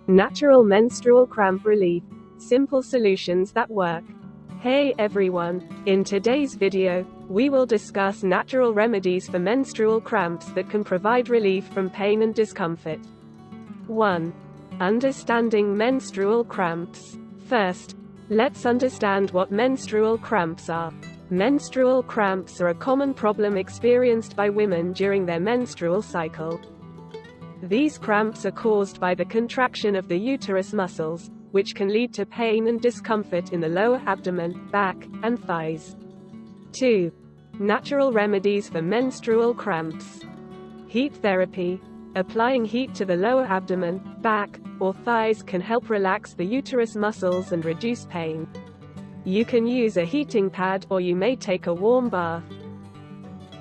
Natural menstrual cramp relief. Simple solutions that work. Hey everyone, in today's video, we will discuss natural remedies for menstrual cramps that can provide relief from pain and discomfort. 1. Understanding menstrual cramps. First, let's understand what menstrual cramps are. Menstrual cramps are a common problem experienced by women during their menstrual cycle. These cramps are caused by the contraction of the uterus muscles, which can lead to pain and discomfort in the lower abdomen, back, and thighs. 2. Natural remedies for menstrual cramps. Heat therapy. Applying heat to the lower abdomen, back, or thighs can help relax the uterus muscles and reduce pain. You can use a heating pad or you may take a warm bath.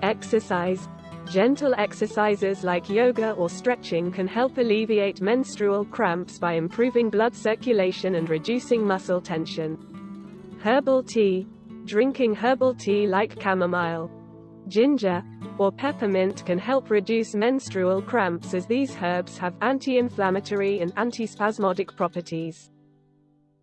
Exercise. Gentle exercises like yoga or stretching can help alleviate menstrual cramps by improving blood circulation and reducing muscle tension. Herbal tea. Drinking herbal tea like chamomile, ginger, or peppermint can help reduce menstrual cramps as these herbs have anti-inflammatory and antispasmodic properties.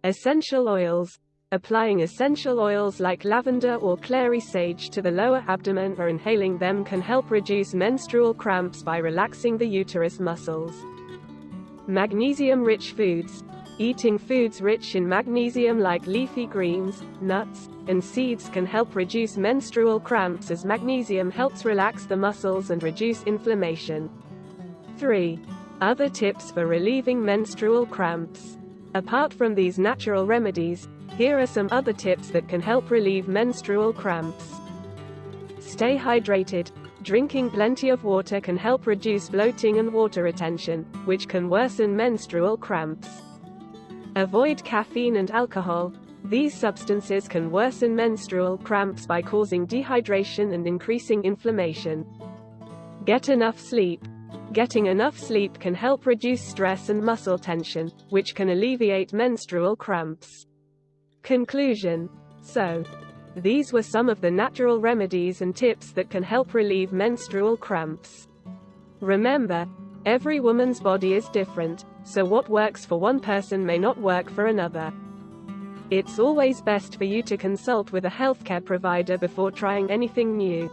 Essential oils. Applying essential oils like lavender or clary sage to the lower abdomen or inhaling them can help reduce menstrual cramps by relaxing the uterus muscles. Magnesium-rich foods. Eating foods rich in magnesium like leafy greens, nuts, and seeds can help reduce menstrual cramps as magnesium helps relax the muscles and reduce inflammation. 3. Other tips for relieving menstrual cramps. Apart from these natural remedies, here are some other tips that can help relieve menstrual cramps. Stay hydrated. Drinking plenty of water can help reduce bloating and water retention, which can worsen menstrual cramps. Avoid caffeine and alcohol. These substances can worsen menstrual cramps by causing dehydration and increasing inflammation. Get enough sleep. Getting enough sleep can help reduce stress and muscle tension, which can alleviate menstrual cramps. Conclusion. So, these were some of the natural remedies and tips that can help relieve menstrual cramps. Remember, every woman's body is different, so what works for one person may not work for another. It's always best for you to consult with a healthcare provider before trying anything new.